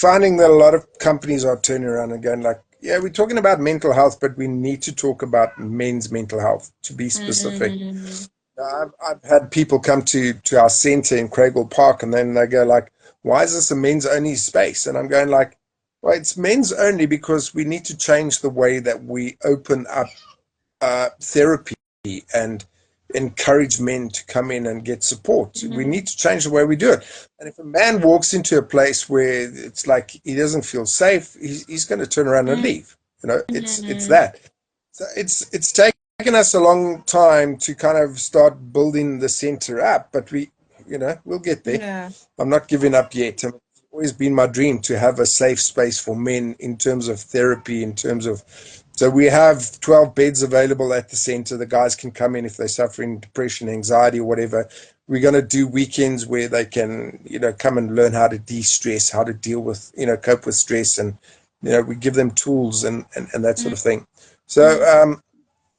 finding that a lot of companies are turning around and going like, yeah, we're talking about mental health, but we need to talk about men's mental health to be specific. Mm, I've had people come to our center in Craigle Park, and then they go like, "Why is this a men's only space?" And I'm going like, "Well, it's men's only because we need to change the way that we open up therapy and encourage men to come in and get support. We mm, need to change the way we do it. And if a man walks into a place where it's like he doesn't feel safe, he's going to turn around and mm, leave. It's mm. that. So it's taken us a long time to kind of start building the center up, but we'll get there. Yeah, I'm not giving up yet. It's always been my dream to have a safe space for men in terms of therapy, in terms of. So we have 12 beds available at the center. The guys can come in if they're suffering depression, anxiety, or whatever. We're going to do weekends where they can, come and learn how to de-stress, how to deal with, cope with stress, and we give them tools and that sort mm, of thing. So mm,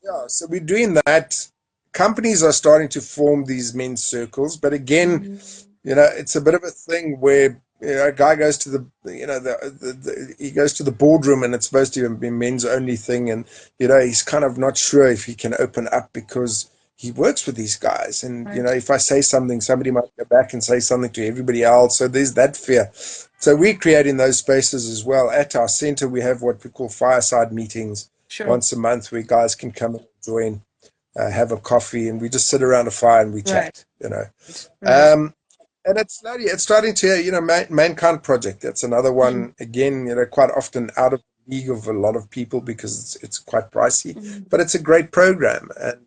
yeah, so we're doing that. Companies are starting to form these men's circles, but again, mm. it's a bit of a thing where a guy goes to he goes to the boardroom, and it's supposed to be men's only thing, and he's kind of not sure if he can open up because he works with these guys, and Right. if I say something, somebody might go back and say something to everybody else. So there's that fear. So we're creating those spaces as well. At our center, we have what we call fireside meetings Sure. once a month where guys can come and join, have a coffee, and we just sit around a fire and we Right. chat. Right. Um, and it's starting to, Mankind Project. That's another Mm, one, again, quite often out of the league of a lot of people because it's quite pricey, mm. but it's a great program. And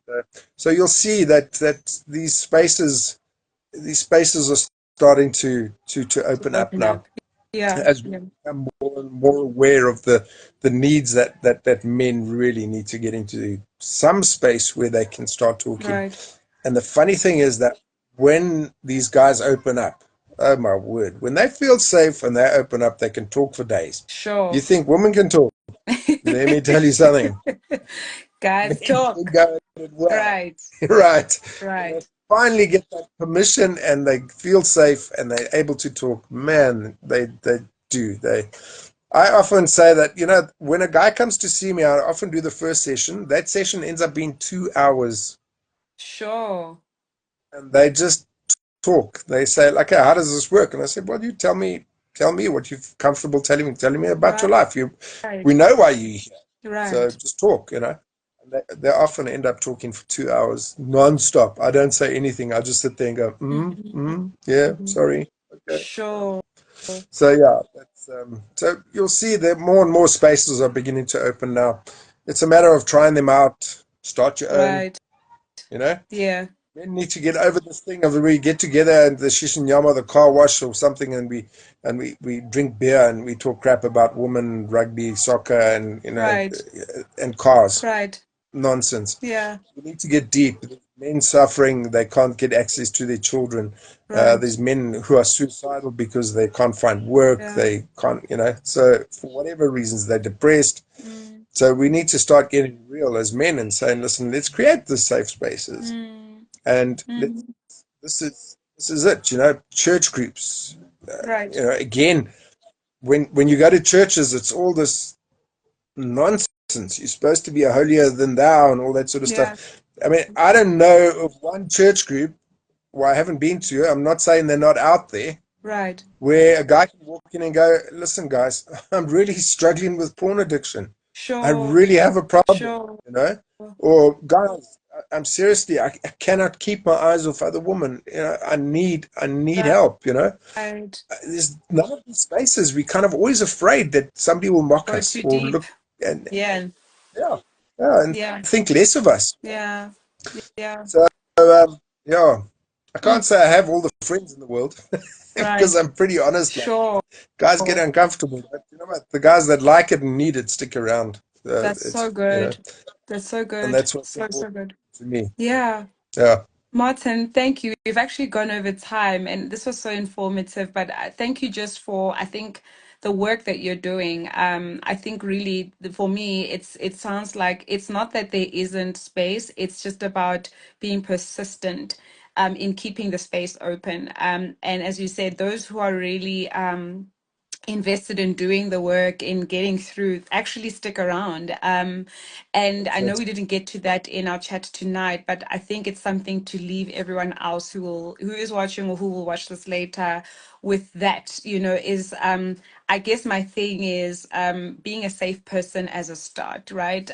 so you'll see that these spaces are starting to To open up open now up. Yeah. as we Yeah. become more and more aware of the needs that men really need to get into some space where they can start talking. Right. And the funny thing is that when these guys open up, oh my word, when they feel safe and they open up, they can talk for days. You Sure. think women can talk? Let me tell you something. Guys, Men can talk. go at it well, Right. right? When they Right. finally get that permission and they feel safe and they're able to talk, man, they do. I often say that, when a guy comes to see me, I often do the first session. That session ends up being 2 hours, Sure. and they just talk. They say, like, "Okay, how does this work?" And I said, "Well, you tell me what you're comfortable telling me about your Right. life. We know why you're here, so Right. just talk." And they often end up talking for 2 hours non-stop. I don't say anything. I just sit there and go, Mhm, yeah, mhm. sorry, okay. Sure. So yeah, so you'll see that more and more spaces are beginning to open now. It's a matter of trying them out. Start your own. Right. You know, Yeah. men need to get over this thing of we get together and the shish and yama, the car wash or something, and we drink beer and we talk crap about women, rugby, soccer, and Right. and cars. Right. Nonsense. Yeah. We need to get deep. There's men suffering, they can't get access to their children. Right. There's men who are suicidal because they can't find work. Yeah. They can't. So for whatever reasons, they're depressed. Mm, So we need to start getting real as men and saying, listen, let's create the safe spaces. mm, And mm. this is it. Church groups. Right. Again, when you go to churches, it's all this nonsense. You're supposed to be a holier than thou and all that sort of Yeah. stuff. I mean, I don't know of one church group where I haven't been to. I'm not saying they're not out there, Right. where a guy can walk in and go, listen, guys, I'm really struggling with porn addiction. I Sure. really have a problem, Sure. you know? Or, guys, I'm seriously, I cannot keep my eyes off other women. I need help. Right. There's none of these spaces. We kind of always afraid that somebody will mock Go us too or deep. look and Yeah. yeah, yeah, and Yeah. think less of us. Yeah. Yeah. So, yeah, I can't Mm, say I have all the friends in the world because right. I'm pretty honest. Like, Sure. guys get uncomfortable, but you know what? The guys that like it and need it stick around. That's so It's. good. That's so And good. that's what's So, so important good. to me. Yeah. Yeah. Martin, thank you. We've actually gone over time and this was so informative, but thank you just for, I think, the work that you're doing. I think really for me, it sounds like it's not that there isn't space, it's just about being persistent in keeping the space open. And as you said, those who are really invested in doing the work, in getting through, actually stick around. And I know That's we didn't get to that in our chat tonight, but I think it's something to leave everyone else who is watching or who will watch this later with that, is I guess my thing is being a safe person as a start, right?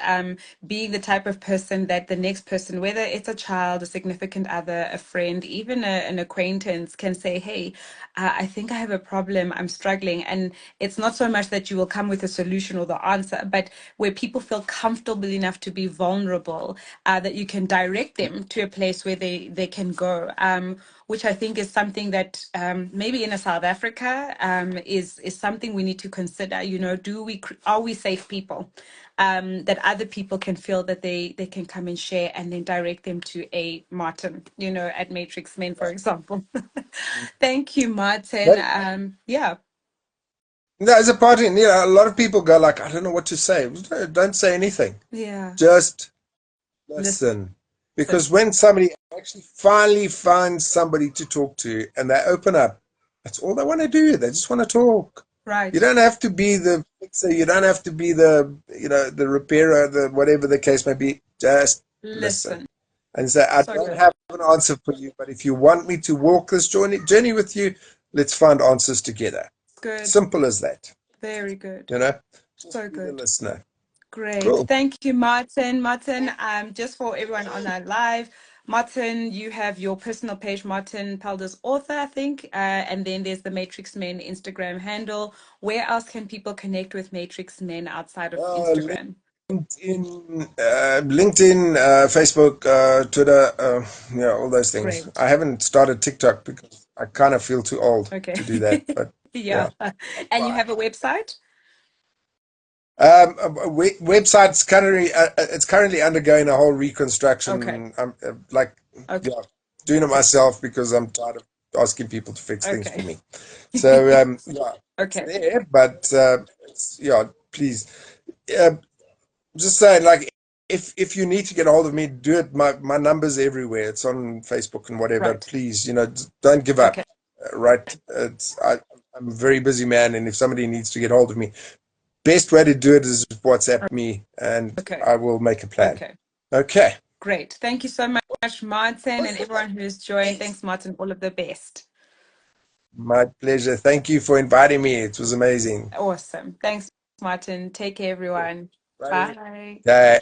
Being the type of person that the next person, whether it's a child, a significant other, a friend, even an acquaintance, can say, hey, I think I have a problem, I'm struggling. And it's not so much that you will come with a solution or the answer, but where people feel comfortable enough to be vulnerable, that you can direct them to a place where they can go. Which I think is something that maybe in a South Africa is something we need to consider. Are we safe people that other people can feel that they can come and share, and then direct them to a Martin, at Matrix Men, for example. Thank you, Martin. that. Yeah, As a party, a lot of people go like, I don't know what to say. Don't say anything. yeah. Just Listen. listen. Because when somebody actually finally finds somebody to talk to and they open up, that's all they want to do. They just want to talk. You Right. don't have to be the fixer. You don't have to be the repairer, the whatever the case may be. Just listen. Listen. And say, I So don't good. have an answer for you, but if you want me to walk this journey with you, let's find answers together. Good. Simple as that. Very good. You know, just So be the good. listener. Great. Cool. Thank you, Martin. Martin, just for everyone on our live, Martin, you have your personal page, Martin Pelders Author, I think. And then there's the Matrix Men Instagram handle. Where else can people connect with Matrix Men outside of Instagram? Facebook, Twitter, all those things. Great. I haven't started TikTok because I kind of feel too old Okay. to do that, but Yeah. yeah, I'll And you try. have a website? Website's currently it's currently undergoing a whole Okay. reconstruction. I'm Okay. yeah, doing it myself because I'm tired of asking people to fix things Okay. for me. So yeah, it's Okay. there, but yeah, please. Uh, just saying, like, if you need to get a hold of me, do it. My number's everywhere. It's on Facebook and whatever. Right. Please, don't give Okay. up. Right? I'm a very busy man, and if somebody needs to get hold of me, best way to do it is WhatsApp me, and Okay. I will make a plan. Okay. Okay. Great. Thank you so much, Martin, and everyone who's joined. Thanks, Martin. All of the best. My pleasure. Thank you for inviting me. It was amazing. Awesome. Thanks, Martin. Take care, everyone. Bye. Bye. Okay.